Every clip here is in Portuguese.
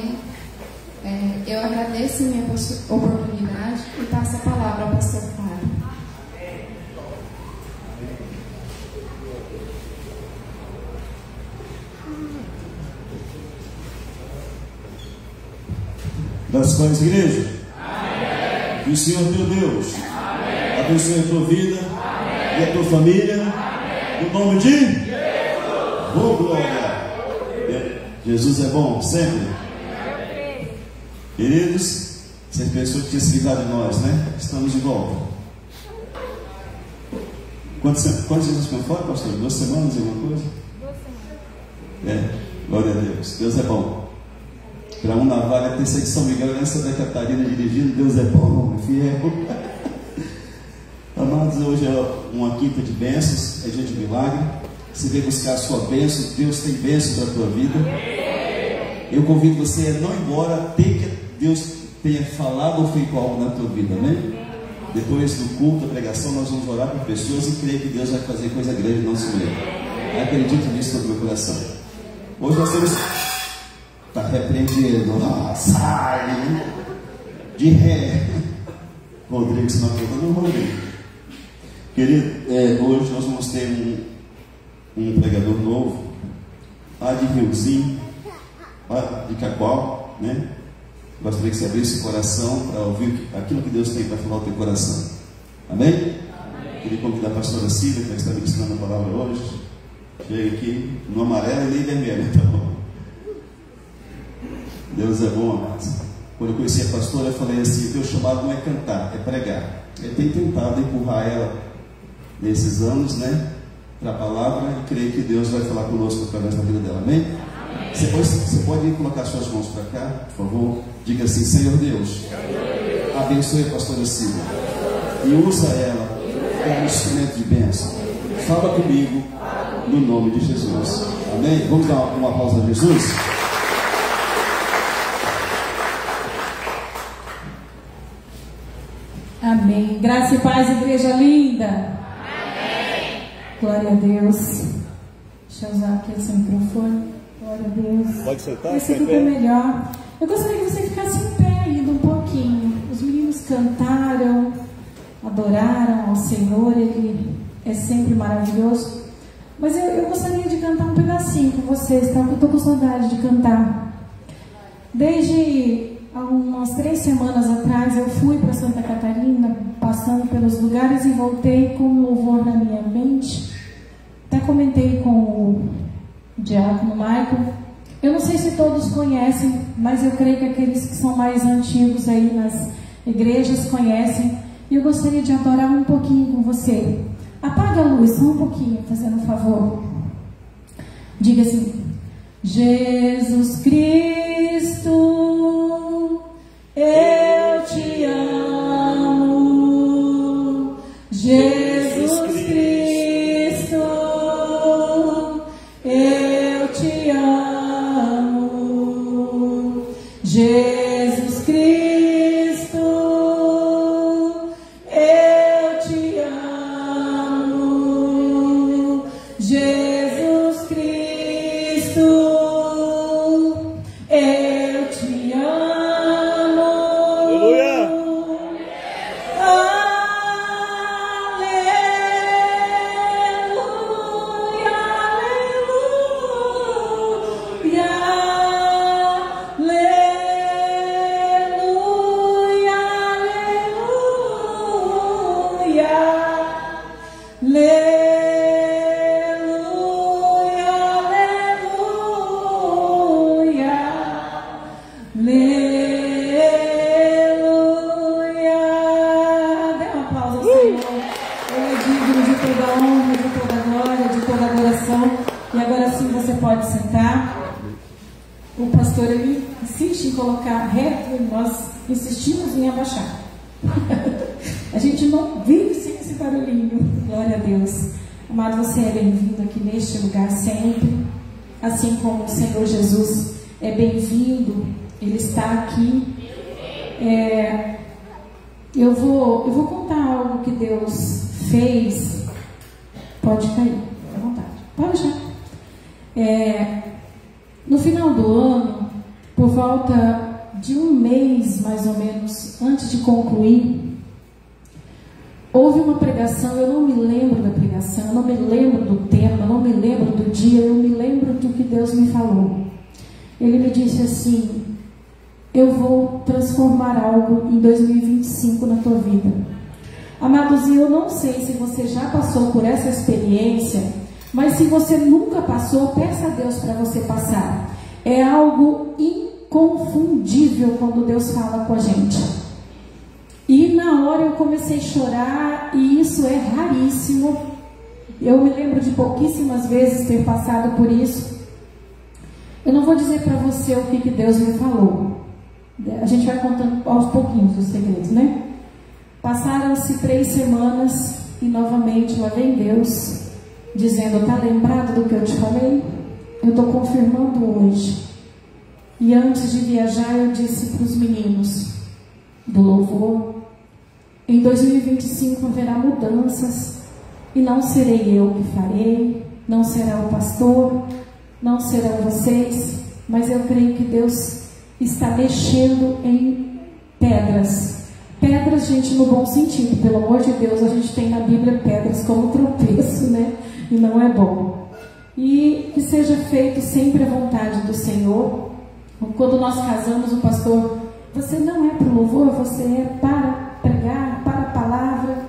Amém. Eu agradeço a minha oportunidade e passo a palavra ao pastor Fábio. Das paz, igreja. Amém. Que o Senhor teu Deus abençoe a tua vida e a tua família. No nome de Jesus. Oh, glória. Jesus é bom sempre. Queridos, você pensou que tinha se livrado de nós, né? Estamos de volta. Quantos dias ficam fora, pastor? 2 semanas, alguma coisa? 2 semanas. Glória a Deus. Deus é bom. Para um na vaga ter saído de São Miguel e Santa Catarina dirigindo, Deus é bom, fiel. Amados, hoje é uma quinta de bênçãos, é dia de milagre. Você vem buscar a sua bênção, Deus tem bênção para a tua vida. Eu convido você a não ir embora até que Deus tenha falado ou feito algo na tua vida, né? Depois do culto, da pregação, nós vamos orar por pessoas e crer que Deus vai fazer coisa grande no nosso meio. Eu acredito nisso no meu coração. Hoje nós temos... Está repreendido, sai de ré. Rodrigo, se não acredita, não Rodrigo. Querido, hoje nós vamos ter um pregador novo, lá de Riozinho, lá de Cacoal, né? Gostaria que você abrisse o coração para ouvir aquilo que Deus tem para falar ao teu coração. Amém? Amém. Queria convidar a pastora Cília, que está ministrando a palavra hoje. Chega aqui no amarelo e nem vermelho, tá bom? Deus é bom, amados. Quando eu conheci a pastora, eu falei assim: o teu chamado não é cantar, é pregar. Ele tem tentado empurrar ela nesses anos, né, para a palavra, e creio que Deus vai falar conosco através da vida dela. Amém? Amém. Você pode colocar suas mãos para cá, por favor. Diga assim: Senhor Deus, abençoe a pastora Cília e usa ela como instrumento de bênção. Fala comigo no nome de Jesus. Amém? Vamos dar uma pausa a Jesus? Amém. Graça e paz, igreja linda. Amém. Glória a Deus. Deixa eu usar aqui esse microfone. Glória a Deus. Pode sentar? Esse aqui é melhor. Eu gostaria que você ficasse em pé ainda um pouquinho. Os meninos cantaram, adoraram ao Senhor. Ele é sempre maravilhoso. Mas eu gostaria de cantar um pedacinho com vocês, tá? Porque eu estou com saudade de cantar. Desde há umas 3 semanas atrás eu fui para Santa Catarina, passando pelos lugares, e voltei com um louvor na minha mente. Até comentei com o diácono Michael. Eu não sei se todos conhecem, mas eu creio que aqueles que são mais antigos aí nas igrejas conhecem. E eu gostaria de adorar um pouquinho com você. Apaga a luz só um pouquinho, fazendo um favor. Diga assim: Jesus Cristo, eu te amo. Jesus Cristo, eu te amo. Jesus Cristo, eu te amo. Jesus Cristo, eu te amo. Aleluia. E agora sim você pode sentar. O pastor, ele insiste em colocar reto e nós insistimos em abaixar. A gente não vive sem esse barulhinho. Glória a Deus. Amado, você é bem-vindo aqui neste lugar sempre. Assim como o Senhor Jesus é bem-vindo, Ele está aqui. Eu vou contar algo que Deus fez. Pode cair, à vontade. Pode já. No final do ano, por volta de um mês, mais ou menos, antes de concluir, houve uma pregação. Eu não me lembro da pregação, eu não me lembro do tema, eu não me lembro do dia, eu me lembro do que Deus me falou. Ele me disse assim: eu vou transformar algo em 2025 na tua vida. Amados, eu não sei se você já passou por essa experiência, mas se você nunca passou, peça a Deus para você passar. É algo inconfundível quando Deus fala com a gente. E na hora eu comecei a chorar, e isso é raríssimo. Eu me lembro de pouquíssimas vezes ter passado por isso. Eu não vou dizer para você o que Deus me falou. A gente vai contando aos pouquinhos os segredos, né? Passaram-se 3 semanas e novamente lá vem Deus dizendo: tá lembrado do que eu te falei? Eu estou confirmando hoje. E antes de viajar eu disse para os meninos do louvor: em 2025 haverá mudanças, e não serei eu que farei, não será o pastor, não serão vocês, mas eu creio que Deus está mexendo em pedras. Pedras, gente, no bom sentido, pelo amor de Deus, a gente tem na Bíblia pedras como tropeço, né? E não é bom. E que seja feito sempre a vontade do Senhor. Quando nós casamos, o pastor: você não é para o louvor, você é para pregar, para a palavra.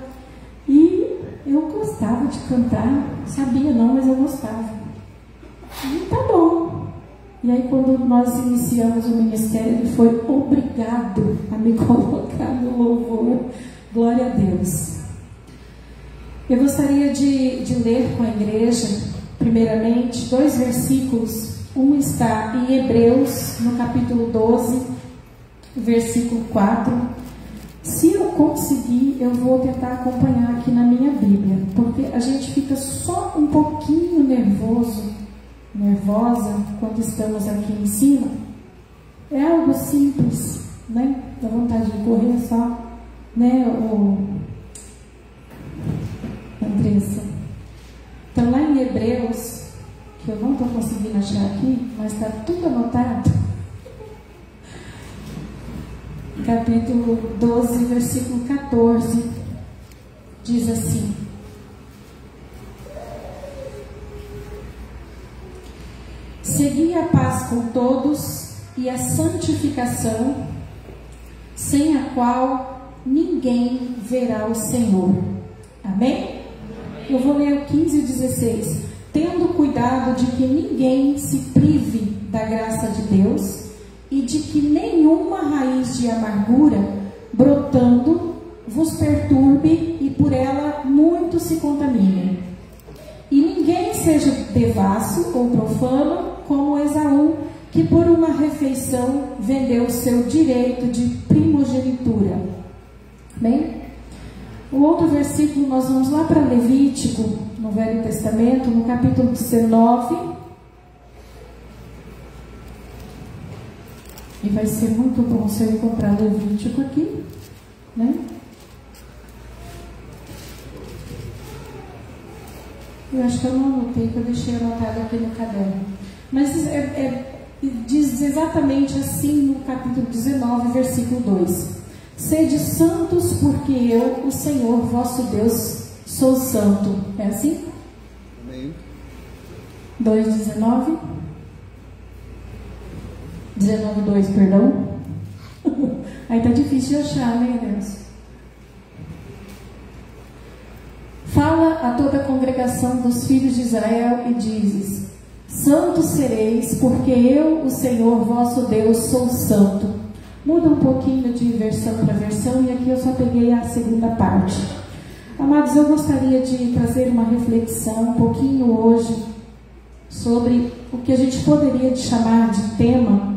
E eu gostava de cantar, sabia não, mas eu gostava. E tá bom. E aí, quando nós iniciamos o ministério, ele foi obrigado a me colocar no louvor. Glória a Deus. Eu gostaria de ler com a igreja, primeiramente, 2 versículos. Um está em Hebreus, no capítulo 12, versículo 4. Se eu conseguir, eu vou tentar acompanhar aqui na minha Bíblia, porque a gente fica só um pouquinho nervosa quando estamos aqui em cima. É algo simples, né? Dá vontade de correr só, né, Andressa? Então, lá em Hebreus, que eu não estou conseguindo achar aqui, mas está tudo anotado, capítulo 12, versículo 14, diz assim: segui a paz com todos e a santificação, sem a qual ninguém verá o Senhor. Amém? Eu vou ler o 15 e 16. Tendo cuidado de que ninguém se prive da graça de Deus, e de que nenhuma raiz de amargura brotando vos perturbe, e por ela muitos se contaminem. E ninguém seja devasso ou profano, como Esaú, que por uma refeição vendeu o seu direito de primogenitura. Bem, o outro versículo, nós vamos lá para Levítico, no Velho Testamento, no capítulo 19. E vai ser muito bom se eu encontrar Levítico aqui, né? Eu acho que eu não anotei, que eu deixei anotado aqui no caderno. Mas diz exatamente assim no capítulo 19, versículo 2. Sede santos, porque eu, o Senhor vosso Deus, sou santo. É assim? Amém. 2:19. 19:2, perdão. Aí tá difícil de achar, né, Deus? Fala a toda a congregação dos filhos de Israel e dizes: santos sereis, porque eu, o Senhor vosso Deus, sou santo. Muda um pouquinho de versão para versão, e aqui eu só peguei a segunda parte. Amados, eu gostaria de trazer uma reflexão um pouquinho hoje sobre o que a gente poderia chamar de tema: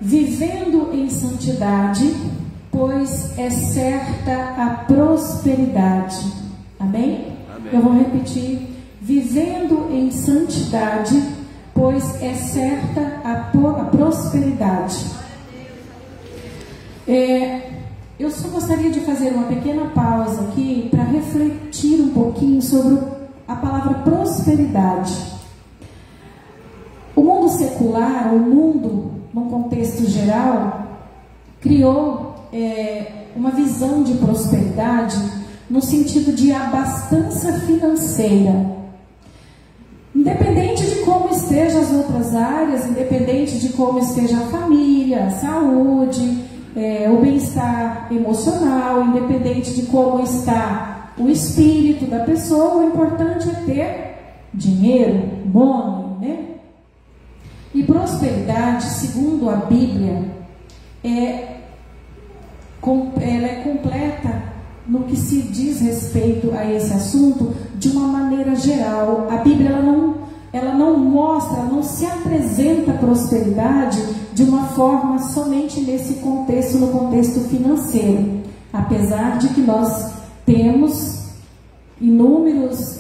vivendo em santidade, pois é certa a prosperidade. Amém? Amém. Eu vou repetir: vivendo em santidade, pois é certa a prosperidade. Eu só gostaria de fazer uma pequena pausa aqui para refletir um pouquinho sobre a palavra prosperidade. O mundo secular, o mundo num contexto geral, criou uma visão de prosperidade no sentido de abastança financeira. Independente de como estejam as outras áreas, independente de como esteja a família, a saúde, o bem-estar emocional, independente de como está o espírito da pessoa, o importante é ter dinheiro, money, né? E prosperidade, segundo a Bíblia, ela é completa no que se diz respeito a esse assunto de uma maneira geral. A Bíblia ela não mostra, não se apresenta a prosperidade de uma forma somente nesse contexto, no contexto financeiro, apesar de que nós temos inúmeros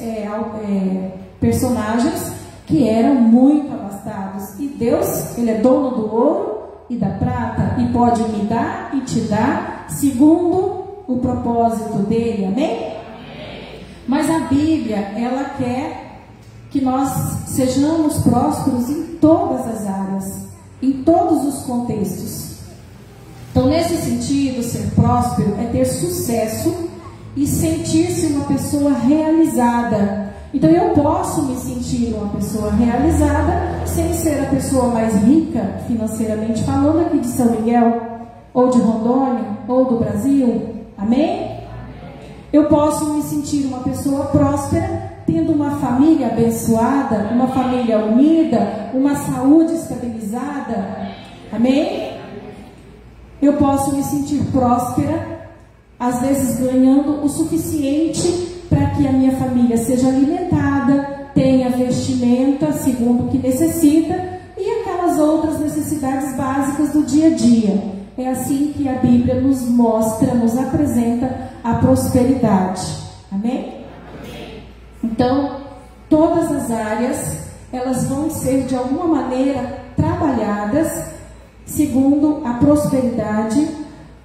personagens que eram muito abastados, e Deus, Ele é dono do ouro e da prata, e pode me dar e te dar segundo o propósito dele, amém? Mas a Bíblia, ela quer que nós sejamos prósperos em todas as áreas, em todos os contextos. Então, nesse sentido, ser próspero é ter sucesso e sentir-se uma pessoa realizada. Então, eu posso me sentir uma pessoa realizada sem ser a pessoa mais rica, financeiramente falando, aqui de São Miguel, ou de Rondônia, ou do Brasil. Amém? Eu posso me sentir uma pessoa próspera, tendo uma família abençoada, uma família unida, uma saúde estabilizada. Amém? Eu posso me sentir próspera, às vezes ganhando o suficiente para que a minha família seja alimentada, tenha vestimenta segundo o que necessita e aquelas outras necessidades básicas do dia a dia. É assim que a Bíblia nos mostra, nos apresenta a prosperidade. Amém? Então, todas as áreas, elas vão ser de alguma maneira trabalhadas segundo a prosperidade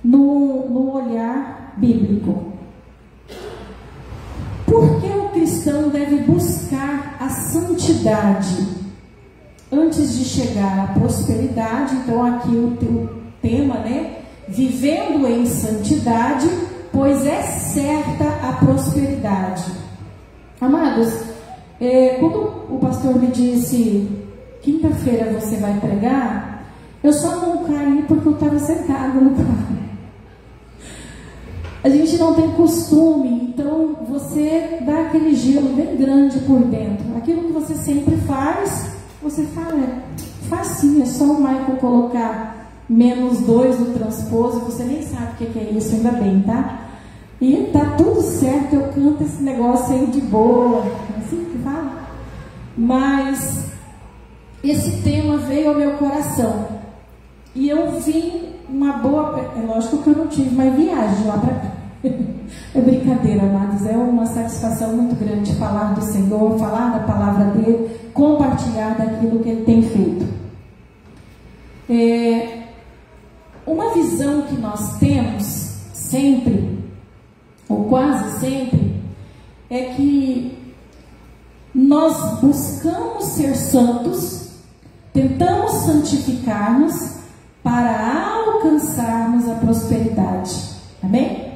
no olhar bíblico. Por que o cristão deve buscar a santidade antes de chegar à prosperidade? Então, aqui o tema, né? Vivendo em santidade, pois é certa a prosperidade. Amados, quando o pastor me disse, quinta-feira você vai pregar, eu só não caí porque eu estava sentada no carro. A gente não tem costume, então você dá aquele gelo bem grande por dentro. Aquilo que você sempre faz, você fala, facinho, é só o Michael colocar -2 no transposo, você nem sabe o que é isso, ainda bem, tá? E tá tudo certo, eu canto esse negócio aí de boa, assim que fala. Mas esse tema veio ao meu coração e eu vim uma boa, é lógico que eu não tive mais viagem lá para cá. É brincadeira, amados, é uma satisfação muito grande falar do Senhor, falar da palavra dele, compartilhar daquilo que ele tem feito. Uma visão que nós temos sempre, ou quase sempre, é que nós buscamos ser santos, tentamos santificar-nos para alcançarmos a prosperidade. Amém?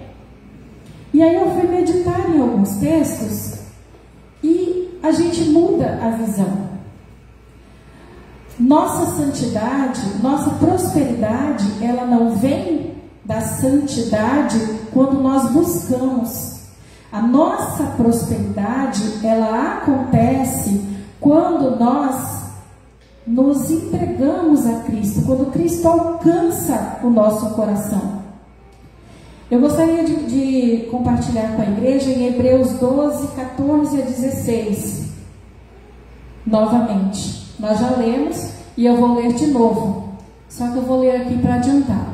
E aí eu fui meditar em alguns textos e a gente muda a visão. Nossa santidade, nossa prosperidade, ela não vem da santidade quando nós buscamos. A nossa prosperidade, ela acontece quando nós nos entregamos a Cristo, quando Cristo alcança o nosso coração. Eu gostaria de compartilhar com a igreja em Hebreus 12, 14 a 16. Novamente, nós já lemos e eu vou ler de novo, só que eu vou ler aqui para adiantar.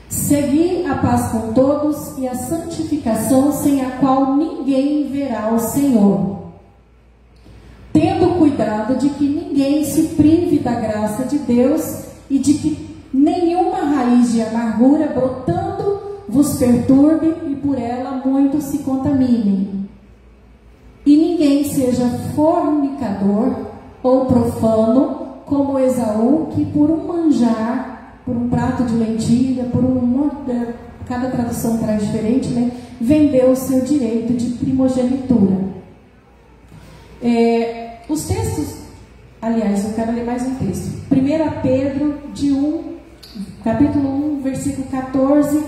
Segui a paz com todos e a santificação, sem a qual ninguém verá o Senhor, tendo cuidado de que ninguém se prive da graça de Deus e de que nenhuma raiz de amargura brotando vos perturbe e por ela muitos se contaminem. E ninguém seja fornicador, ou profano, como Esaú, que por um manjar, por um prato de lentilha, cada tradução traz diferente, né? Vendeu o seu direito de primogenitura. Os textos, aliás, eu quero ler mais um texto. 1 Pedro, capítulo 1, versículo 14.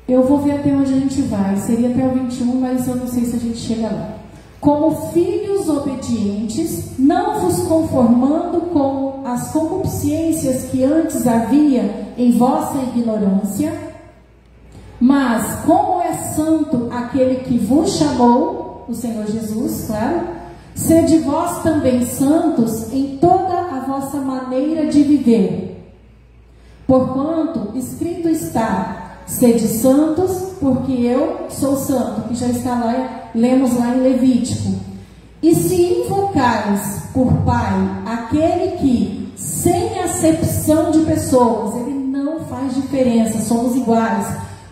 Eu vou ver até onde a gente vai. Seria até o 21, mas eu não sei se a gente chega lá. Como filhos obedientes, não vos conformando com as concupiscências que antes havia em vossa ignorância, mas como é santo aquele que vos chamou, o Senhor Jesus, claro, sede vós também santos em toda a vossa maneira de viver. Porquanto escrito está: sede santos, porque eu sou santo, que já está lá, lemos lá em Levítico. E se invocais por Pai aquele que, sem acepção de pessoas, ele não faz diferença, somos iguais,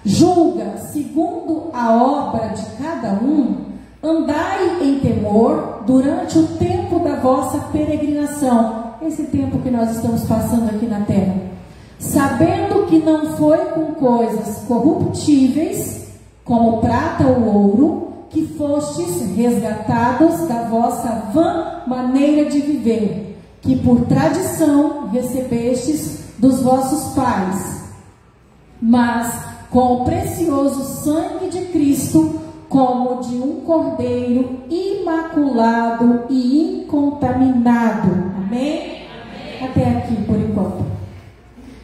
julga segundo a obra de cada um, andai em temor durante o tempo da vossa peregrinação, esse tempo que nós estamos passando aqui na terra, sabendo que não foi com coisas corruptíveis, como prata ou ouro, que fostes resgatados da vossa vã maneira de viver, que por tradição recebestes dos vossos pais, mas com o precioso sangue de Cristo, como de um cordeiro imaculado e incontaminado. Amém? Amém. Até aqui por enquanto.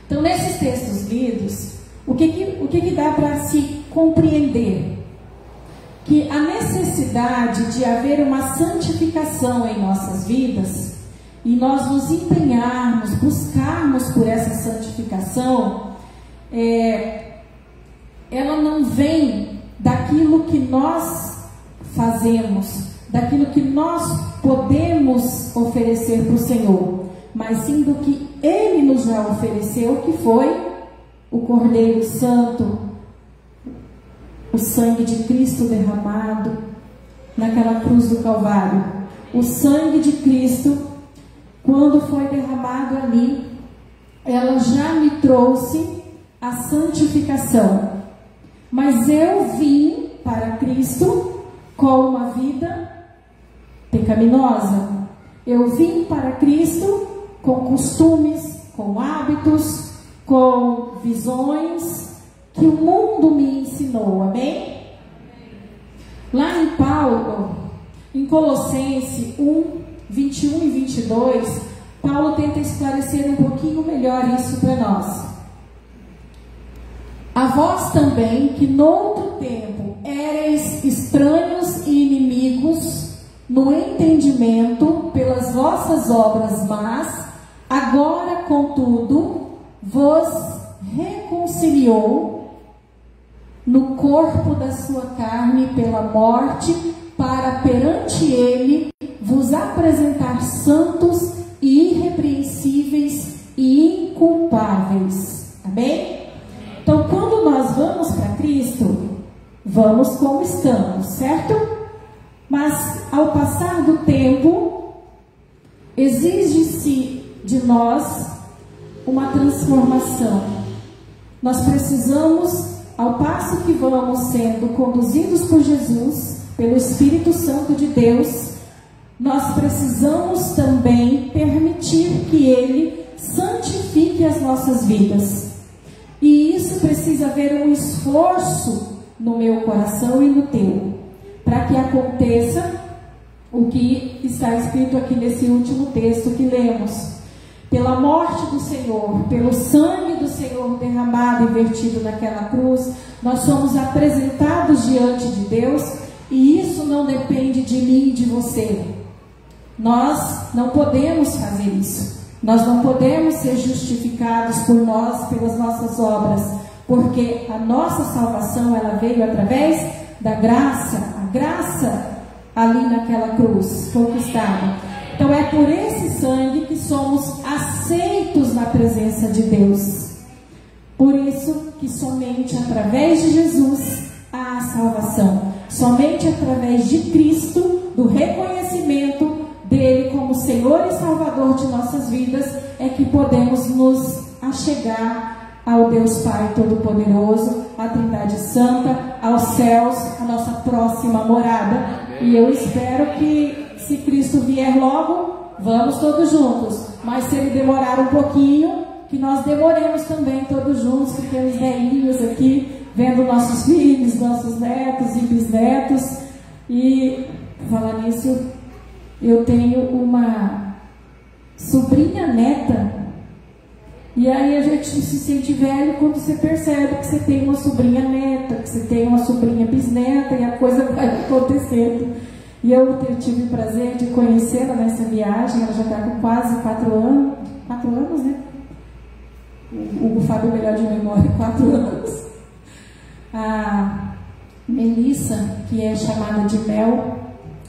Então, nesses textos lidos, o que dá para se compreender? Que a necessidade de haver uma santificação em nossas vidas, e nós nos empenharmos, buscarmos por essa santificação, ela não vem daquilo que nós fazemos, daquilo que nós podemos oferecer para o Senhor, mas sim do que Ele nos já ofereceu, que foi o Cordeiro Santo, o sangue de Cristo derramado naquela cruz do Calvário. O sangue de Cristo, quando foi derramado ali, ela já me trouxe a santificação. Mas eu vim para Cristo com uma vida pecaminosa. Eu vim para Cristo com costumes, com hábitos, com visões que o mundo me ensinou. Amém? Lá em Paulo, em Colossenses 1, 21 e 22, Paulo tenta esclarecer um pouquinho melhor isso para nós. A vós também, que noutro tempo éreis estranhos e inimigos no entendimento pelas vossas obras más, agora, contudo, vos reconciliou no corpo da sua carne pela morte, para perante ele vos apresentar santos e irrepreensíveis e inculpáveis. Amém? Então, quando nós vamos para Cristo, vamos como estamos, certo? Mas, ao passar do tempo, exige-se de nós uma transformação. Nós precisamos, ao passo que vamos sendo conduzidos por Jesus, pelo Espírito Santo de Deus, nós precisamos também permitir que Ele santifique as nossas vidas. E isso precisa haver um esforço no meu coração e no teu, para que aconteça o que está escrito aqui nesse último texto que lemos. Pela morte do Senhor, pelo sangue do Senhor derramado e vertido naquela cruz, nós somos apresentados diante de Deus, e isso não depende de mim e de você. Nós não podemos fazer isso. Nós não podemos ser justificados por nós, pelas nossas obras, porque a nossa salvação, ela veio através da graça, a graça ali naquela cruz, conquistada. Então é por esse sangue que somos aceitos na presença de Deus. Por isso que somente através de Jesus há a salvação. Somente através de Cristo, do reconhecimento dele como Senhor e Salvador de nossas vidas, é que podemos nos achegar ao Deus Pai Todo-Poderoso, à Trindade Santa, aos céus, a nossa próxima morada. E eu espero que, se Cristo vier logo, vamos todos juntos. Mas se ele demorar um pouquinho, que nós demoremos também todos juntos, pequenos velhinhos aqui, vendo nossos filhos, nossos netos e bisnetos. E, falar nisso, eu tenho uma sobrinha neta. E aí a gente se sente velho quando você percebe que você tem uma sobrinha neta, que você tem uma sobrinha bisneta, e a coisa vai acontecendo. E eu tive o prazer de conhecê-la nessa viagem. Ela já está com quase 4 anos. 4 anos, né? O Fábio melhor de memória, 4 anos. A Melissa, que é chamada de Mel,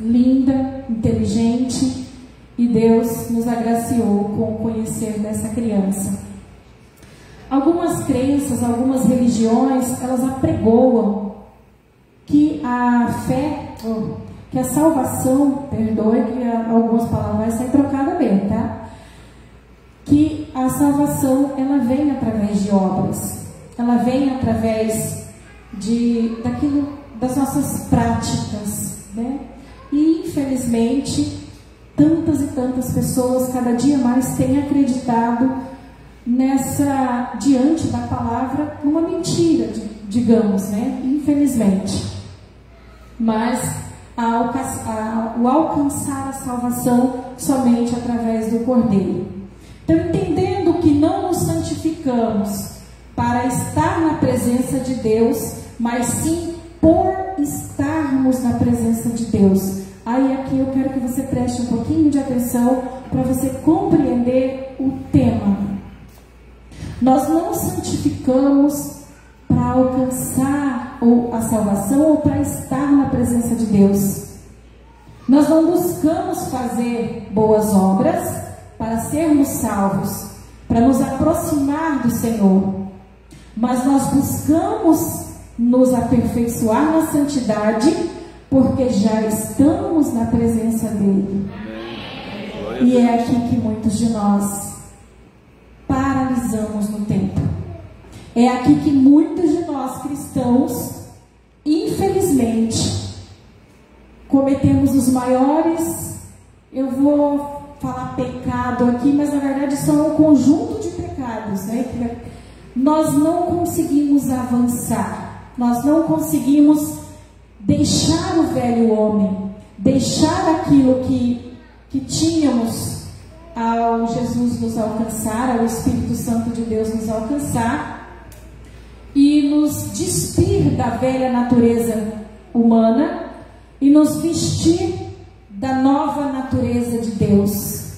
linda, inteligente, e Deus nos agraciou com o conhecer dessa criança. Algumas crenças, algumas religiões, elas apregoam que a fé, que a salvação, perdoe que algumas palavras saem trocadas bem, tá? Que a salvação, ela vem através de obras, ela vem através das nossas práticas, né? E infelizmente tantas e tantas pessoas cada dia mais têm acreditado diante da palavra, numa mentira, digamos, né? Infelizmente. Mas o alcançar a salvação somente através do Cordeiro. Então, entendendo que não nos santificamos para estar na presença de Deus, mas sim por estarmos na presença de Deus. Aí aqui eu quero que você preste um pouquinho de atenção para você compreender o tema. Nós não santificamos para alcançar a salvação ou para estar na presença de Deus. Nós não buscamos fazer boas obras para sermos salvos, para nos aproximar do Senhor, mas nós buscamos nos aperfeiçoar na santidade, porque já estamos na presença dele. E é aqui que muitos de nós paralisamos no tempo. É aqui que muitos de nós cristãos, infelizmente, cometemos os maiores, eu vou falar pecado aqui, mas na verdade são um conjunto de pecados, né? Nós não conseguimos avançar, nós não conseguimos deixar o velho homem, deixar aquilo que tínhamos ao Jesus nos alcançar, ao Espírito Santo de Deus nos alcançar, e nos despir da velha natureza humana e nos vestir da nova natureza de Deus.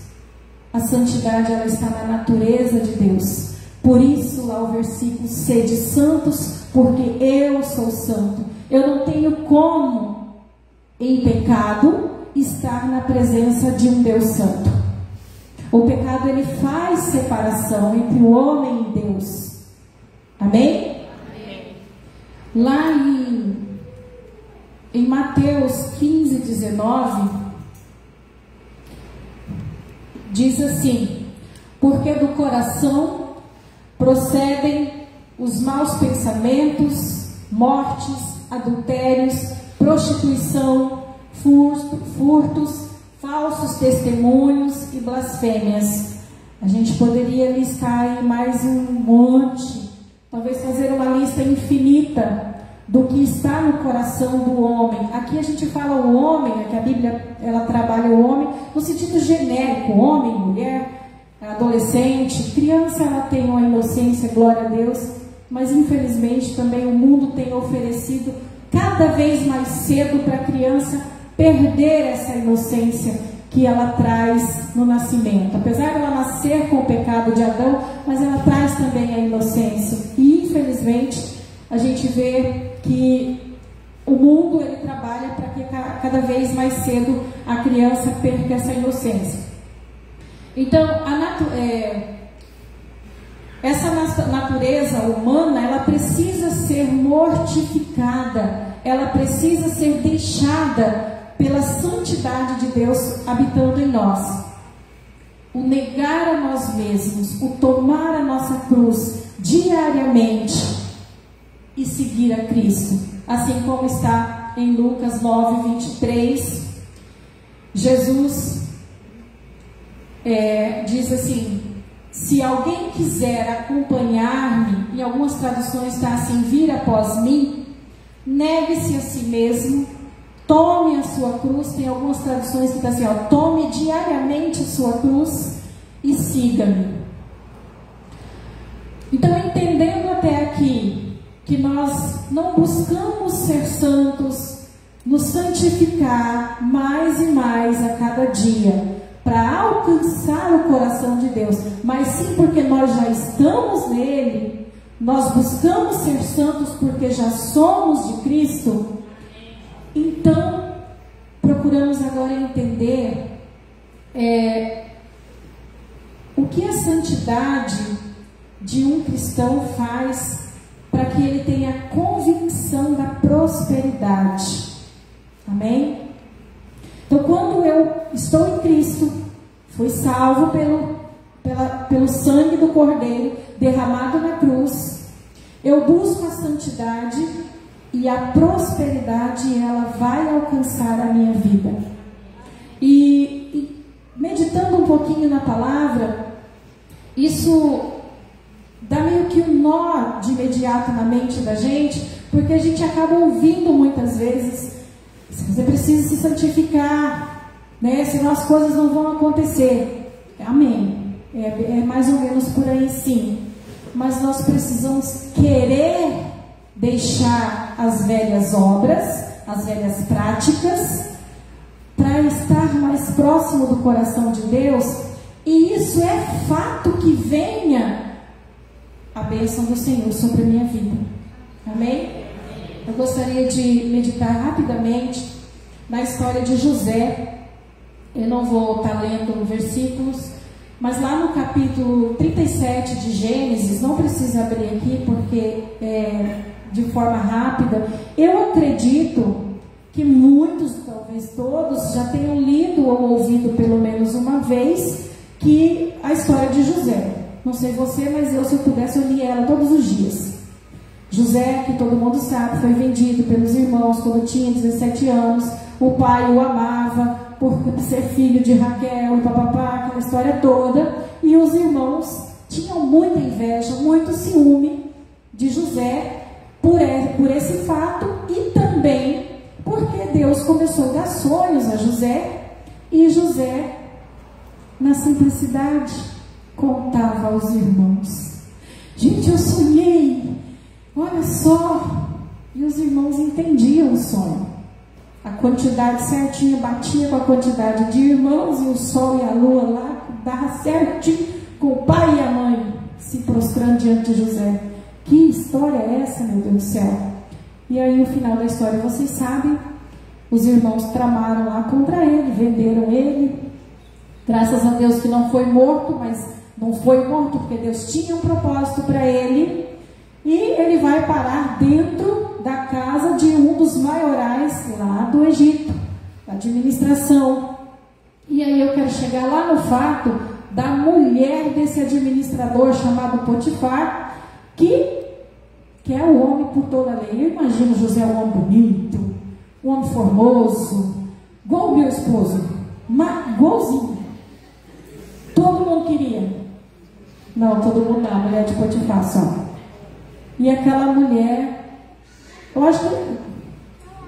A santidade, ela está na natureza de Deus. Por isso, lá o versículo: sede santos, porque eu sou santo. Eu não tenho como, em pecado, estar na presença de um Deus santo. O pecado, ele faz separação entre o homem e Deus. Amém? Amém. Lá em Mateus 15, 19, diz assim: porque do coração procedem os maus pensamentos, mortes, adultérios, prostituição, furtos, falsos testemunhos e blasfêmias. A gente poderia listar aí mais um monte, talvez fazer uma lista infinita do que está no coração do homem. Aqui a gente fala o homem, aqui a Bíblia ela trabalha o homem no sentido genérico: homem, mulher, adolescente, criança. Ela tem uma inocência, glória a Deus, mas infelizmente também o mundo tem oferecido cada vez mais cedo para a criança perder essa inocência que ela traz no nascimento. Apesar de ela nascer com o pecado de Adão, mas ela traz também a inocência. E infelizmente a gente vê que o mundo ele trabalha para que cada vez mais cedo a criança perca essa inocência. Então essa natureza humana, ela precisa ser mortificada, ela precisa ser deixada pela santidade de Deus habitando em nós. O negar a nós mesmos, o tomar a nossa cruz diariamente e seguir a Cristo. Assim como está em Lucas 9:23, Jesus diz assim: se alguém quiser acompanhar-me, em algumas traduções está assim, vir após mim, negue-se a si mesmo, tome a sua cruz. Tem algumas traduções que está assim, tome diariamente a sua cruz e siga-me. Então, entendendo até aqui que nós não buscamos ser santos, nos santificar mais e mais a cada dia, para alcançar o coração de Deus, mas sim porque nós já estamos nele, nós buscamos ser santos porque já somos de Cristo. Então, procuramos agora entender o que a santidade de um cristão faz para que ele tenha convicção da prosperidade. Amém? Então, quando eu estou em Cristo, fui salvo pelo sangue do Cordeiro derramado na cruz, eu busco a santidade e a prosperidade, ela vai alcançar a minha vida. E meditando um pouquinho na palavra, isso dá meio que um nó de imediato na mente da gente, porque a gente acaba ouvindo muitas vezes: você precisa se santificar, né? Senão as coisas não vão acontecer. Amém. É mais ou menos por aí, sim. Mas nós precisamos querer deixar as velhas obras, as velhas práticas, para estar mais próximo do coração de Deus. E isso é fato que venha a bênção do Senhor sobre a minha vida. Amém? Eu gostaria de meditar rapidamente na história de José. Eu não vou estar lendo versículos, mas lá no capítulo 37 de Gênesis, não precisa abrir aqui porque de forma rápida, eu acredito que muitos, talvez todos, já tenham lido ou ouvido pelo menos uma vez que a história de José. Não sei você, mas eu, se eu pudesse, eu li ela todos os dias. José, que todo mundo sabe, foi vendido pelos irmãos quando tinha 17 anos. O pai o amava por ser filho de Raquel, papapá, aquela história toda. E os irmãos tinham muita inveja, muito ciúme de José por esse fato, e também porque Deus começou a dar sonhos a José, e José, na simplicidade, contava aos irmãos: gente, eu sonhei, olha só. E os irmãos entendiam o sonho, a quantidade certinha batia com a quantidade de irmãos, e o sol e a lua lá dava certinho com o pai e a mãe se prostrando diante de José. Que história é essa, meu Deus do céu? E aí o final da história vocês sabem. Os irmãos tramaram lá contra ele, venderam ele. Graças a Deus que não foi morto, mas não foi morto porque Deus tinha um propósito para ele. E ele vai parar dentro da casa de um dos maiorais lá do Egito, da administração. E aí eu quero chegar lá no fato da mulher desse administrador chamado Potifar, que é o homem por toda a lei. Eu imagino José um homem bonito, um homem formoso, igual o meu esposo, igualzinho. Todo mundo queria. Não, todo mundo não, a mulher de Potifar só. E aquela mulher, eu acho que,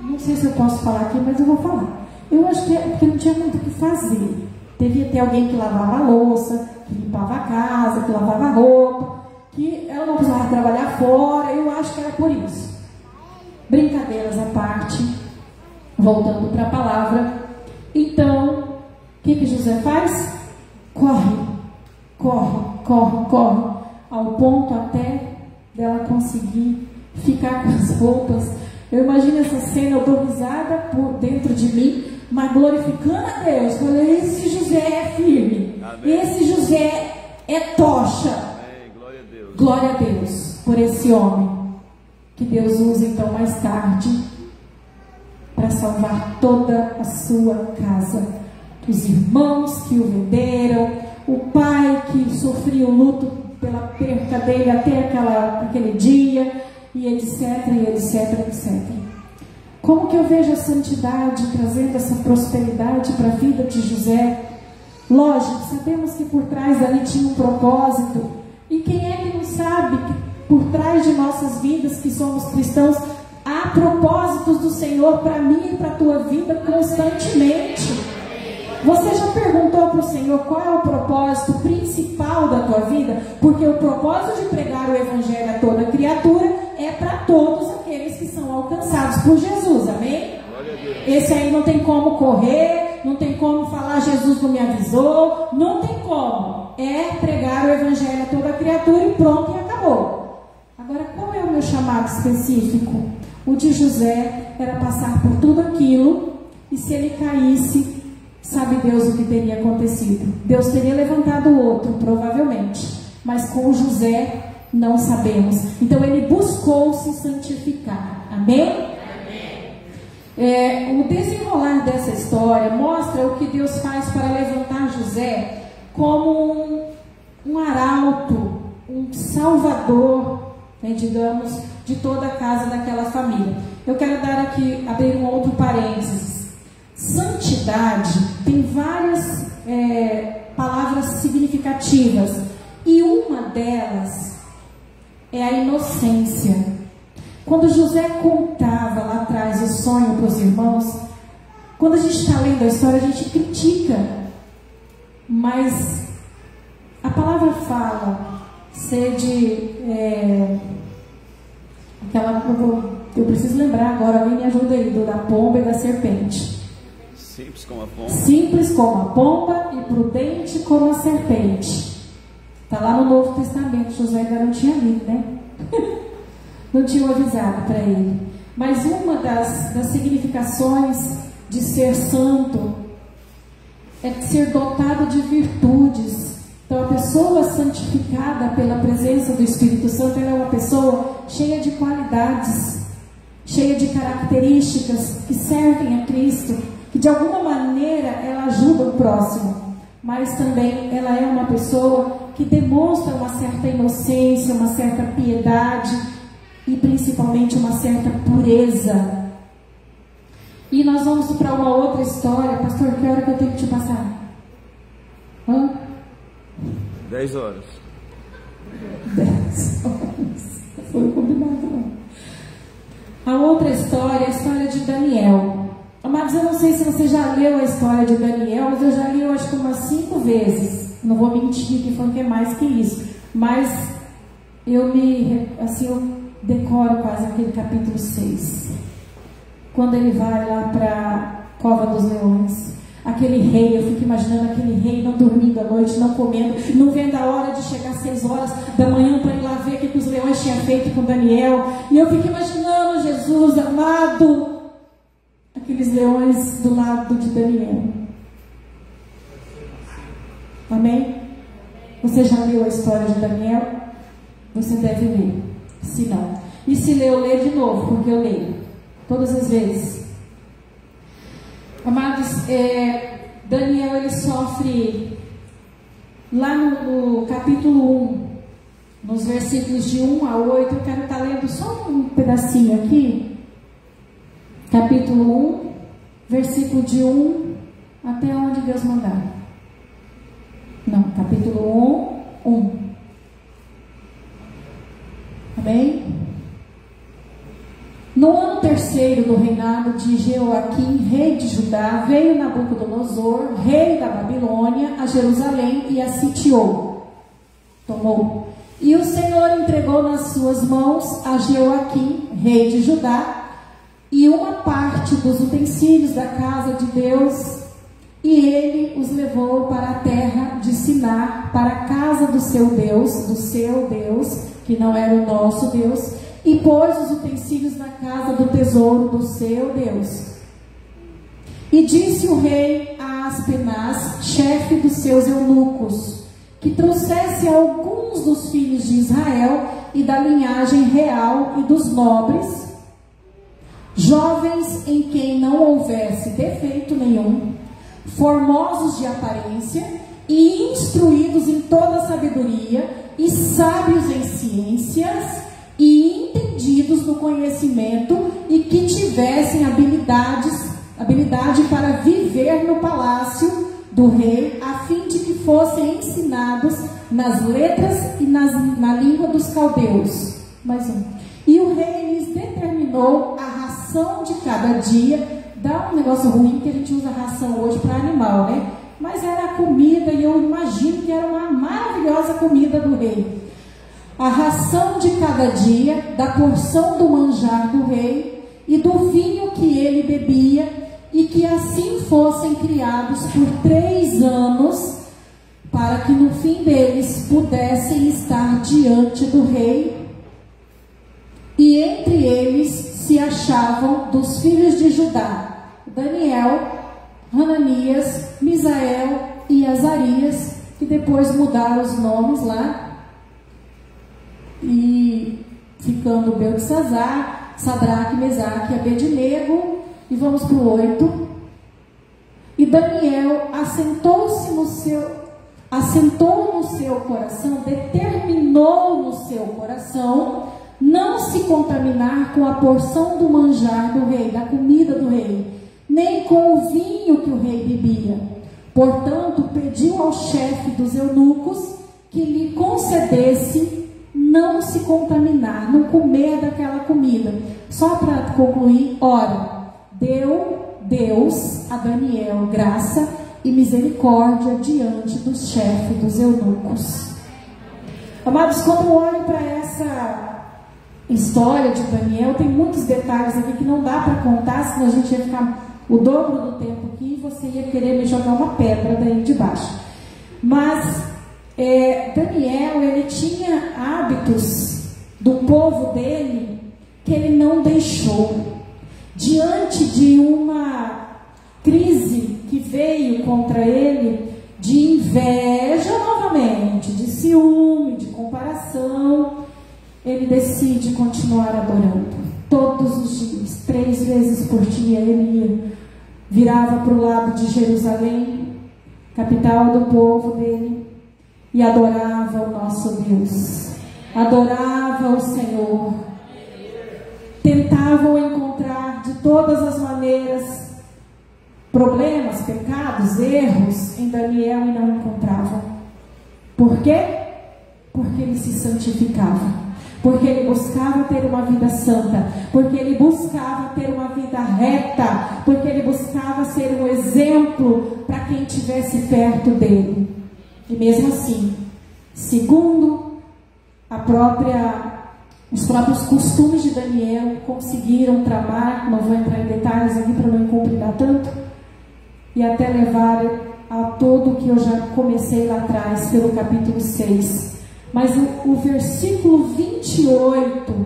não sei se eu posso falar aqui, mas eu vou falar. Eu acho que é porque não tinha muito o que fazer. Devia ter alguém que lavava a louça, que limpava a casa, que lavava a roupa, que ela não precisava trabalhar fora. Eu acho que era por isso. Brincadeiras à parte, voltando para a palavra. Então, o que José faz? Corre, ao ponto até dela conseguir ficar com as roupas. Eu imagino essa cena, eu dou risada por dentro de mim, mas glorificando a Deus. Falei, esse José é firme. Amém. Esse José é tocha. Amém. Glória a Deus. Glória a Deus por esse homem, que Deus usa então mais tarde para salvar toda a sua casa. Os irmãos que o venderam, o pai que sofria o luto pela perca dele até aquele dia, e etc, e etc, etc. Como que eu vejo a santidade trazendo essa prosperidade para a vida de José? Lógico, sabemos que por trás dali tinha um propósito. E quem é que não sabe que por trás de nossas vidas, que somos cristãos, há propósitos do Senhor para mim e para a tua vida constantemente? Você já perguntou para o Senhor qual é o propósito principal da tua vida? Porque o propósito de pregar o Evangelho a toda criatura é para todos aqueles que são alcançados por Jesus, amém? Esse aí não tem como correr, não tem como falar Jesus não me avisou, não tem como. É pregar o Evangelho a toda criatura e pronto, e acabou. Agora, qual é o meu chamado específico? O de José era passar por tudo aquilo, e se ele caísse, sabe Deus o que teria acontecido? Deus teria levantado outro, provavelmente, mas com José não sabemos. Então ele buscou se santificar, amém? O desenrolar dessa história mostra o que Deus faz para levantar José como um arauto, um salvador, né, digamos, de toda a casa daquela família. Eu quero dar aqui, abrir um outro parênteses. Santidade tem várias palavras significativas, e uma delas é a inocência. Quando José contava lá atrás o sonho para os irmãos, quando a gente está lendo a história, a gente critica, mas a palavra fala ser de eu preciso lembrar agora, alguém me ajuda aí, da pomba e da serpente. Simples como a pomba. Simples como a pomba e prudente como a serpente. Está lá no Novo Testamento. José ainda não tinha lido, né? Não tinha avisado para ele. Mas uma das significações de ser santo é ser dotado de virtudes. Então, a pessoa santificada pela presença do Espírito Santo, ela é uma pessoa cheia de qualidades, cheia de características que servem a Cristo, que de alguma maneira ela ajuda o próximo, mas também ela é uma pessoa que demonstra uma certa inocência, uma certa piedade e principalmente uma certa pureza. E nós vamos para uma outra história. Pastor, que hora que eu tenho que te passar? 10 horas. 10 horas. Foi combinado, não. A outra história é a história de Daniel. Amados, eu não sei se você já leu a história de Daniel, mas eu já li, eu acho que umas 5 vezes. Não vou mentir que foi que é mais que isso. Mas eu decoro quase aquele capítulo 6. Quando ele vai lá para a Cova dos Leões. Aquele rei, eu fico imaginando aquele rei não dormindo à noite, não comendo, não vendo a hora de chegar às 6 horas da manhã para ir lá ver o que os leões tinham feito com Daniel. E eu fico imaginando Jesus amado, aqueles leões do lado de Daniel. Amém? Você já leu a história de Daniel? Você deve ler. Se não. E se leu, lê de novo, porque eu leio todas as vezes. Amados, Daniel ele sofre lá no capítulo 1, nos versículos de 1 a 8. Eu quero estar lendo só um pedacinho aqui. Capítulo 1, versículo de 1 até onde Deus mandar. Não, capítulo 1. Amém? No ano 3º do reinado de Jeoaquim, rei de Judá, veio Nabucodonosor, rei da Babilônia, a Jerusalém e a sitiou. Tomou. E o Senhor entregou nas suas mãos a Jeoaquim, rei de Judá, e uma parte dos utensílios da casa de Deus, e ele os levou para a terra de Sinar, para a casa do seu Deus, que não era o nosso Deus, e pôs os utensílios na casa do tesouro do seu Deus. E disse o rei a Aspenaz, chefe dos seus eunucos, que trouxesse alguns dos filhos de Israel e da linhagem real e dos nobres, jovens em quem não houvesse defeito nenhum, formosos de aparência e instruídos em toda sabedoria e sábios em ciências e entendidos no conhecimento e que tivessem habilidade para viver no palácio do rei, a fim de que fossem ensinados nas letras e na língua dos caldeus. Mais um. E o rei lhes determinou a ração de cada dia. Dá um negócio ruim que a gente usa ração hoje para animal, né? Mas era a comida, e eu imagino que era uma maravilhosa comida do rei. A ração de cada dia, da porção do manjar do rei e do vinho que ele bebia, e que assim fossem criados por 3 anos, para que no fim deles pudessem estar diante do rei. E entre eles se achavam dos filhos de Judá, Daniel, Hananias, Misael e Azarias, que depois mudaram os nomes lá, e ficando Beltesazar, Sadraque, Mesaque e Abednego. E vamos para o 8. E Daniel assentou no seu coração, determinou no seu coração não se contaminar com a porção do manjar do rei, da comida do rei, nem com o vinho que o rei bebia. Portanto, pediu ao chefe dos eunucos que lhe concedesse não se contaminar, não comer daquela comida. Só para concluir, ora, deu Deus a Daniel graça e misericórdia diante do chefe dos eunucos. Amados, quando eu olho para essa história de Daniel, tem muitos detalhes aqui que não dá para contar, senão a gente ia ficar o dobro do tempo aqui e você ia querer me jogar uma pedra daí de baixo. Mas Daniel, ele tinha hábitos do povo dele que ele não deixou. Diante de uma crise que veio contra ele, de inveja novamente, de ciúme, de comparação, ele decide continuar adorando. Todos os dias, 3 vezes por dia, ele ia, virava para o lado de Jerusalém, capital do povo dele, e adorava o nosso Deus, adorava o Senhor. Tentavam encontrar de todas as maneiras problemas, pecados, erros em Daniel e não encontravam. Por quê? Porque ele se santificava, porque ele buscava ter uma vida santa, porque ele buscava ter uma vida reta, porque ele buscava ser um exemplo para quem estivesse perto dele. E mesmo assim, segundo os próprios costumes de Daniel, conseguiram tramar, não vou entrar em detalhes aqui para não incomodar tanto, e até levar a tudo que eu já comecei lá atrás, pelo capítulo 6. Mas o versículo 28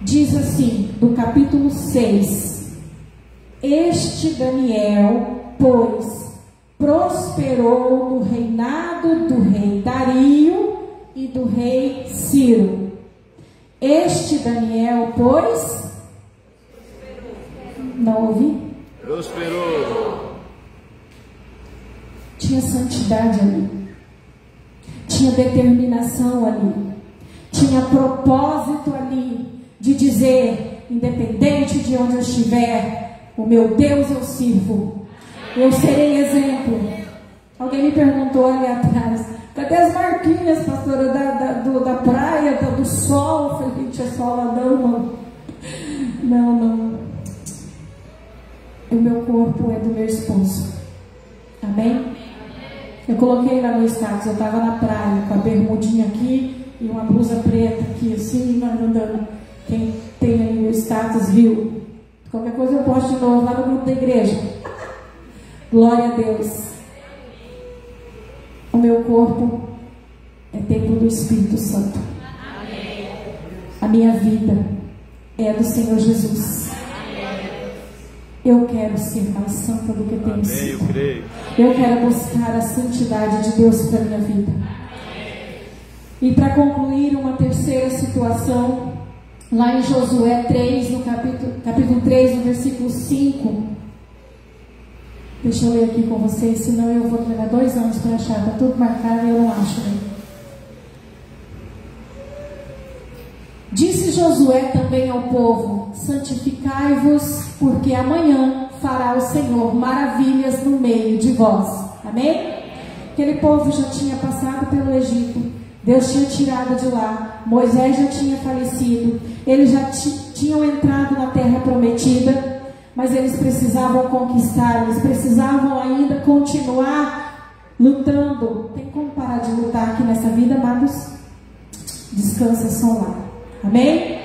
diz assim, do capítulo 6: Este Daniel, pois, prosperou no reinado do rei Dario e do rei Ciro. Este Daniel, pois, não ouvi? Prosperou. Tinha santidade ali, tinha determinação ali, tinha propósito ali de dizer, independente de onde eu estiver, o meu Deus eu sirvo, eu serei exemplo. Alguém me perguntou ali atrás, cadê as marquinhas, pastora, da praia, do sol? Eu falei, tinha sol lá não. O meu corpo é do meu esposo. Amém? Eu coloquei lá no status, eu estava na praia com a bermudinha aqui e uma blusa preta aqui, assim, andando. Quem tem aí o status viu. Qualquer coisa eu posto de novo lá no grupo da igreja. Glória a Deus. O meu corpo é templo do Espírito Santo. A minha vida é do Senhor Jesus. Eu quero ser mais santa do que tenho sido. Eu quero buscar a santidade de Deus para a minha vida. E para concluir, uma terceira situação lá em Josué 3, no capítulo 3, no versículo 5. Deixa eu ler aqui com vocês, senão eu vou levar 2 anos para achar. Está tudo marcado e eu não acho, né? Disse Josué também ao povo: santificai-vos, porque amanhã fará o Senhor maravilhas no meio de vós. Amém? Aquele povo já tinha passado pelo Egito, Deus tinha tirado de lá, Moisés já tinha falecido, eles já tinham entrado na terra prometida, mas eles precisavam conquistar, eles precisavam ainda continuar lutando. Tem como parar de lutar aqui nessa vida, amados? Descanso é só lá. Amém?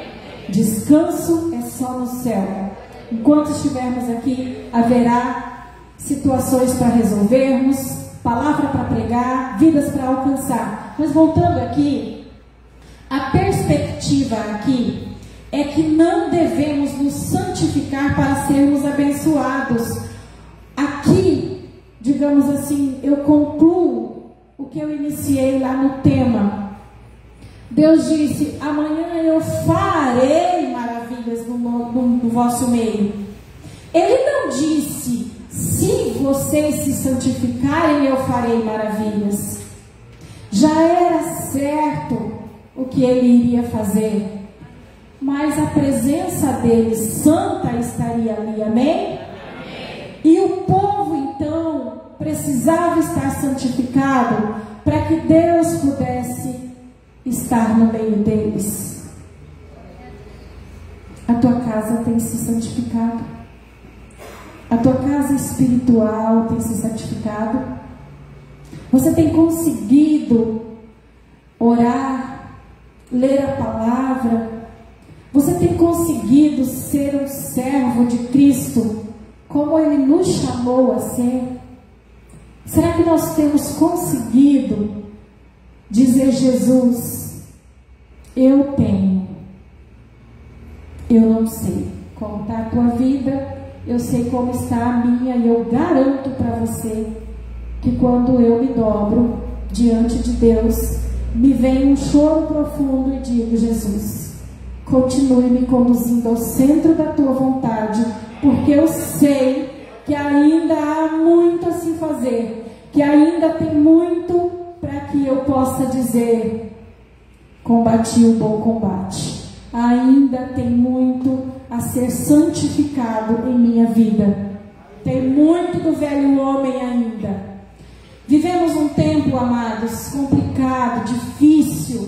Descanso é só no céu. Enquanto estivermos aqui, haverá situações para resolvermos, palavra para pregar, vidas para alcançar. Mas voltando aqui, a perspectiva aqui é que não devemos nos santificar para sermos abençoados. Aqui, digamos assim, eu concluo o que eu iniciei lá no tema. Deus disse: amanhã eu farei maravilhas no vosso meio. Ele não disse: se vocês se santificarem, eu farei maravilhas. Já era certo o que ele iria fazer, mas a presença dele santa estaria ali, amém? E o povo então precisava estar santificado para que Deus pudesse estar no meio deles. A tua casa tem se santificado? A tua casa espiritual tem se santificado? Você tem conseguido orar, ler a palavra? Você tem conseguido ser um servo de Cristo, como Ele nos chamou a ser? Será que nós temos conseguido dizer: Jesus, eu tenho, eu não sei como está a tua vida, eu sei como está a minha, e eu garanto para você que quando eu me dobro diante de Deus, me vem um choro profundo e digo: Jesus, continue me conduzindo ao centro da tua vontade, porque eu sei que ainda há muito a se fazer, que ainda tem muito para que eu possa dizer: combati o bom combate. Ainda tem muito a ser santificado em minha vida. Tem muito do velho homem ainda. Vivemos um tempo, amados, complicado, difícil.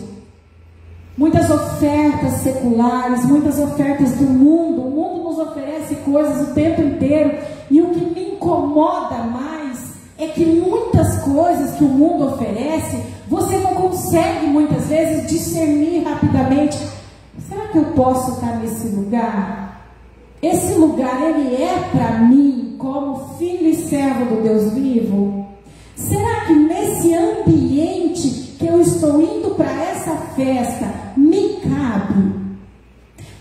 Muitas ofertas seculares, muitas ofertas do mundo. O mundo nos oferece coisas o tempo inteiro. E o que me incomoda mais é que muitas coisas que o mundo oferece, você não consegue muitas vezes discernir rapidamente. Será que eu posso estar nesse lugar? Esse lugar, ele é para mim como filho e servo do Deus vivo? Será que nesse ambiente que eu estou indo para essa festa, me cabe?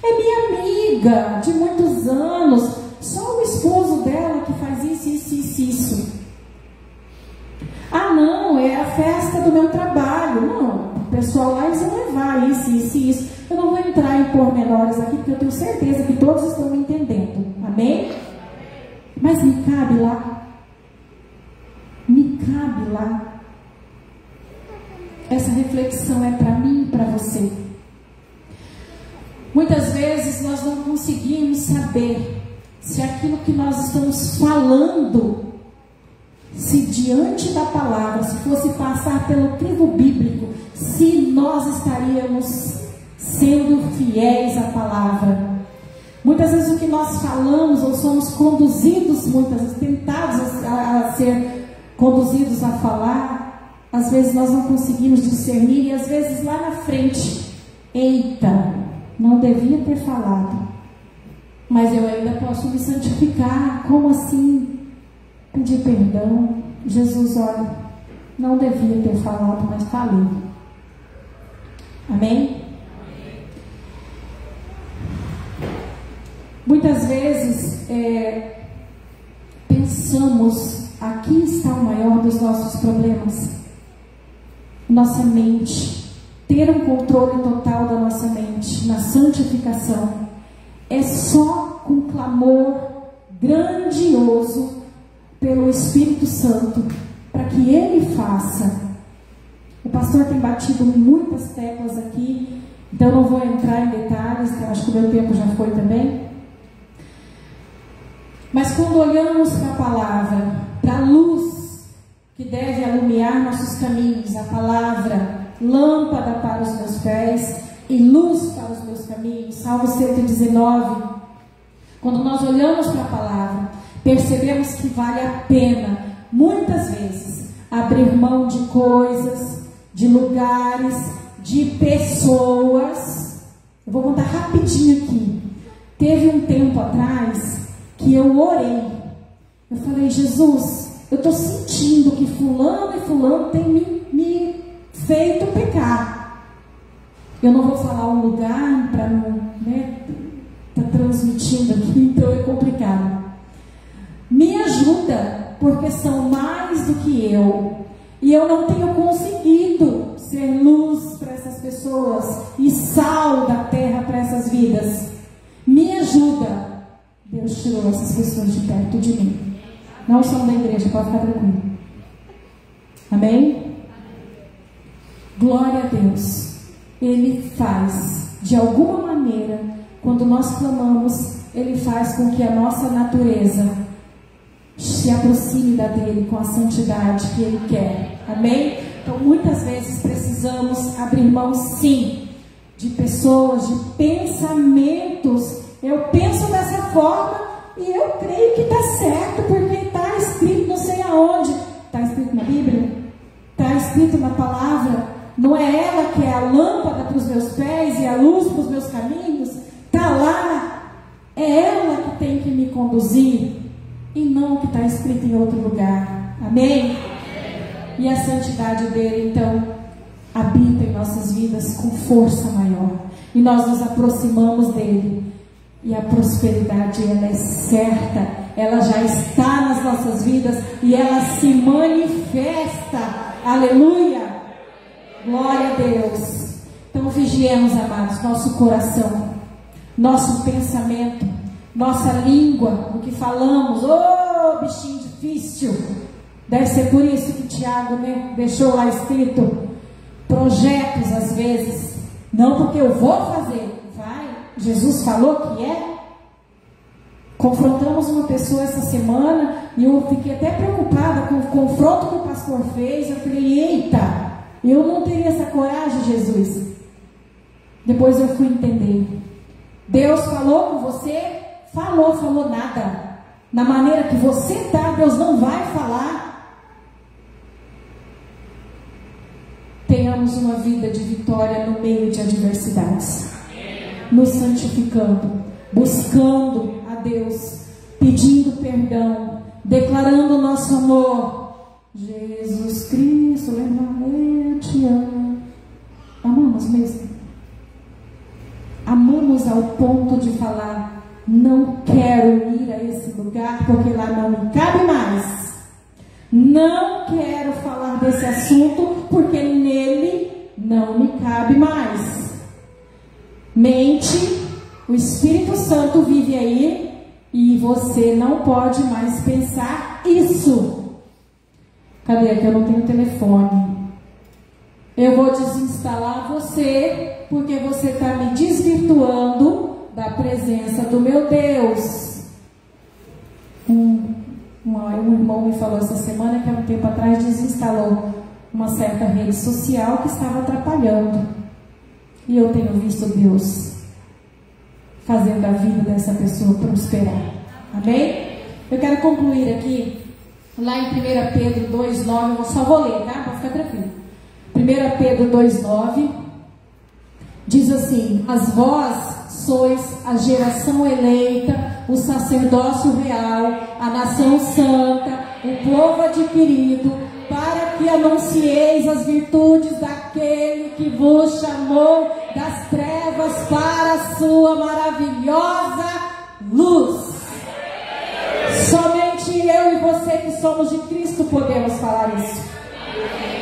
É minha amiga de muitos anos, só o esposo dela que faz isso. Ah, não, é a festa do meu trabalho. Não, o pessoal lá, eles vão levar isso. Eu não vou entrar em pormenores aqui, porque eu tenho certeza que todos estão me entendendo. Amém? Mas me cabe lá. Me cabe lá. Essa reflexão é para mim e para você. Muitas vezes nós não conseguimos saber se aquilo que nós estamos falando, se diante da palavra, se fosse passar pelo crivo bíblico, se nós estaríamos sendo fiéis à palavra. Muitas vezes o que nós falamos, ou somos conduzidos, muitas vezes tentados a ser conduzidos a falar, às vezes nós não conseguimos discernir, e às vezes lá na frente, eita, não devia ter falado, mas eu ainda posso me santificar. Como assim? Pedir perdão. Jesus, olha, não devia ter falado, mas falei. Amém? Muitas vezes pensamos, aqui está o maior dos nossos problemas, nossa mente. ter um controle total da nossa mente na santificação é só com clamor grandioso pelo Espírito Santo, para que Ele faça. O pastor tem batido muitas teclas aqui, então eu não vou entrar em detalhes, acho que o meu tempo já foi também. Mas quando olhamos para a palavra, para a luz que deve alumiar nossos caminhos, a palavra, lâmpada para os meus pés e luz para os meus caminhos, Salmo 119, quando nós olhamos para a palavra, percebemos que vale a pena, muitas vezes, abrir mão de coisas, de lugares, de pessoas. Eu vou contar rapidinho aqui. Teve um tempo atrás que eu orei. Eu falei: Jesus, eu estou sentindo que fulano e fulano tem me feito pecar. Eu não vou falar um lugar para não, tá transmitindo aqui, então é complicado. Me ajuda, porque são mais do que eu. E eu não tenho conseguido ser luz para essas pessoas e sal da terra para essas vidas. Me ajuda. Deus tirou essas pessoas de perto de mim. Não são da igreja, pode ficar tranquilo. Amém? Glória a Deus. Ele faz, de alguma maneira, quando nós clamamos, Ele faz com que a nossa natureza se aproxime da dele com a santidade que Ele quer. Amém? Então muitas vezes precisamos abrir mão, sim, de pessoas, de pensamentos. Eu penso dessa forma e eu creio que está certo, porque está escrito não sei aonde. Está escrito na Bíblia? Está escrito na palavra? Não é ela que é a lâmpada para os meus pés e a luz para os meus caminhos? Está lá. É ela que tem que me conduzir e não o que está escrito em outro lugar. Amém? E a santidade dele, então, habita em nossas vidas com força maior. E nós nos aproximamos dele. E a prosperidade, ela é certa. Ela já está nas nossas vidas e ela se manifesta. Aleluia! Glória a Deus. Então vigiemos, amados, nosso coração, nosso pensamento, nossa língua, o que falamos. Oh, bichinho difícil. Deve ser por isso que Tiago, deixou lá escrito projetos às vezes. Não porque eu vou fazer. Vai. Jesus falou que é. Confrontamos uma pessoa essa semana e eu fiquei até preocupada com o confronto que o pastor fez. Eu falei: eita, eu não teria essa coragem, Jesus. Depois eu fui entender. Deus falou com você? Falou nada. Na maneira que você está, Deus não vai falar. Tenhamos uma vida de vitória no meio de adversidades, nos santificando, buscando a Deus, pedindo perdão, declarando o nosso amor. Jesus Cristo, eu te amo. Amamos mesmo. Amamos ao ponto de falar: não quero ir a esse lugar porque lá não me cabe mais. Não quero falar desse assunto porque nele não me cabe mais. Mente, o Espírito Santo vive aí e você não pode mais pensar isso. Cadê? Que eu não tenho telefone. Eu vou desinstalar você porque você está me desvirtuando da presença do meu Deus. Um irmão me falou essa semana que há um tempo atrás desinstalou uma certa rede social que estava atrapalhando. E eu tenho visto Deus fazendo a vida dessa pessoa prosperar. Amém? Eu quero concluir aqui, lá em 1 Pedro 2,9, eu só vou ler, tá? Para ficar tranquilo. 1 Pedro 2,9 diz assim: mas vós sois a geração eleita, o sacerdócio real, a nação santa, o povo adquirido, para que anuncieis as virtudes daquele que vos chamou das trevas para a sua maravilhosa luz. Somente eu e você que somos de Cristo podemos falar isso.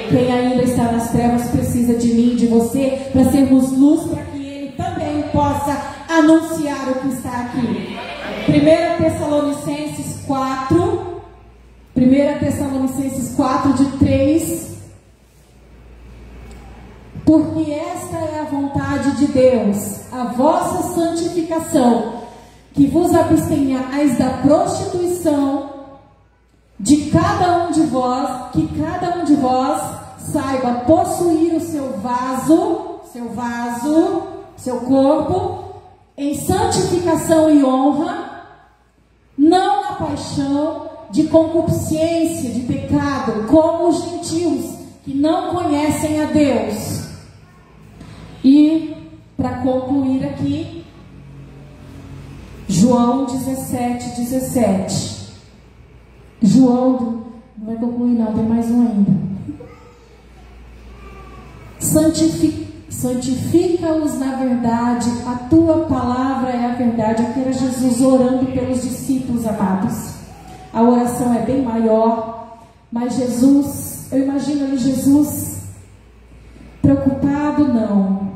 Quem ainda está nas trevas precisa de mim, de você, para sermos luz, para que ele também possa anunciar o que está aqui. 1 Tessalonicenses 4, 1 Tessalonicenses 4, de 3. Porque esta é a vontade de Deus, a vossa santificação, que vos abstenhais da prostituição, de cada um de vós, que cada um de vós saiba possuir o seu corpo, em santificação e honra, não na paixão de concupiscência, de pecado, como os gentios que não conhecem a Deus. E, para concluir aqui, João 17:17. João, não vai concluir não, tem mais um ainda. Santifica-os na verdade, a tua palavra é a verdade. Aqui era Jesus orando pelos discípulos amados. A oração é bem maior, mas Jesus, eu imagino ali Jesus preocupado não,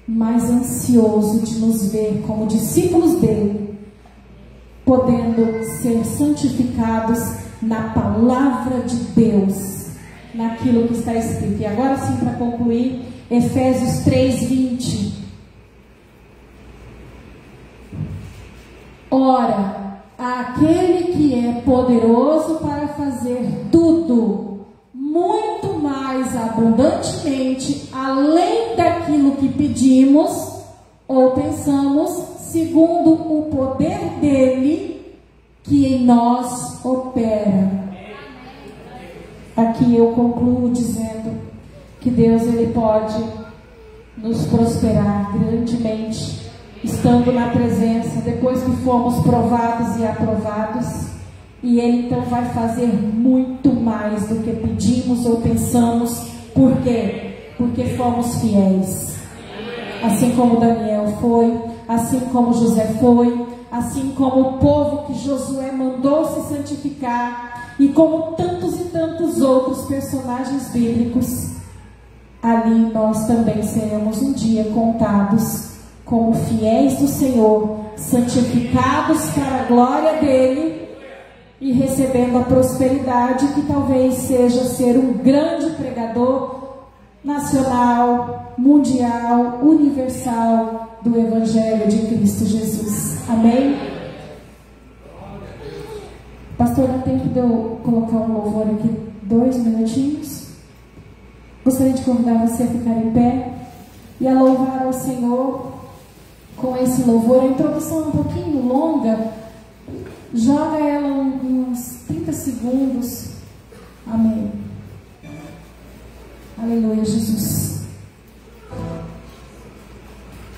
mas ansioso de nos ver como discípulos dele, podendo ser santificados na palavra de Deus, naquilo que está escrito. E agora sim, para concluir, Efésios 3:20. Ora, aquele que é poderoso para fazer tudo, muito mais abundantemente, além daquilo que pedimos ou pensamos, segundo o poder dele que em nós opera. Aqui eu concluo dizendo que Deus, ele pode nos prosperar grandemente, estando na presença, depois que fomos provados e aprovados, e ele então vai fazer muito mais do que pedimos ou pensamos. Por quê? Porque fomos fiéis, assim como Daniel foi, assim como José foi, assim como o povo que Josué mandou se santificar, e como tantos e tantos outros personagens bíblicos. Ali nós também seremos um dia contados como fiéis do Senhor, santificados para a glória dele e recebendo a prosperidade que talvez seja ser um grande pregador nacional, mundial, universal do Evangelho de Cristo Jesus. Amém? Pastor, dá tempo de eu colocar um louvor aqui 2 minutinhos? Gostaria de convidar você a ficar em pé e a louvar ao Senhor com esse louvor. A introdução é um pouquinho longa, joga ela uns 30 segundos. Amém. Aleluia, Jesus.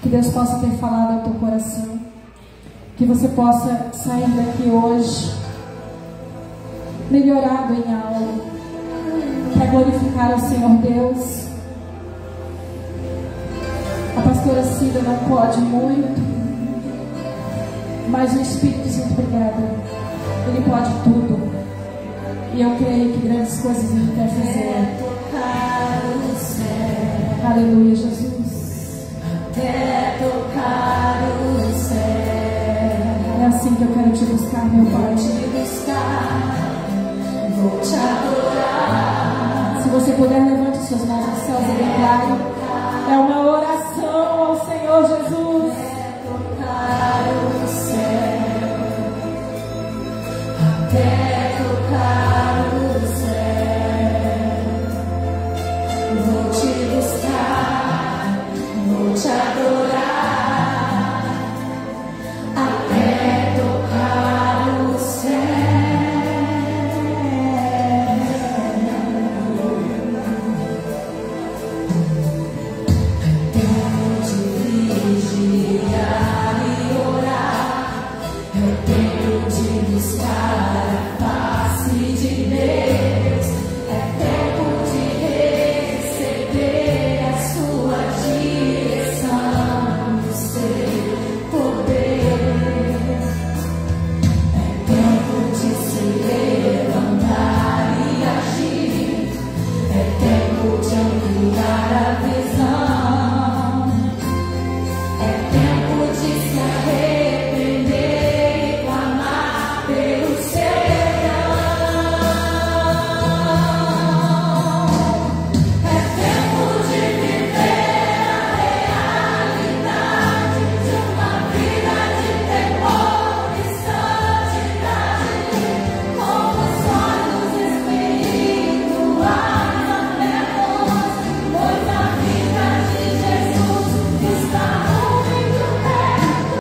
Que Deus possa ter falado ao teu coração, que você possa sair daqui hoje melhorado em algo, para glorificar ao Senhor Deus. A pastora Cida não pode muito, mas o Espírito Santo, obrigada, ele pode tudo, e eu creio que grandes coisas ele quer fazer. Aleluia, Jesus. Até tocar o céu. É assim que eu quero te buscar, meu Pai. Vou te adorar. Se você puder, levante suas mãos aos céus e declare. É uma oração ao Senhor Jesus. Tocar o céu, até tocar o céu. Vou te buscar, vou te adorar. Tem Maravilha.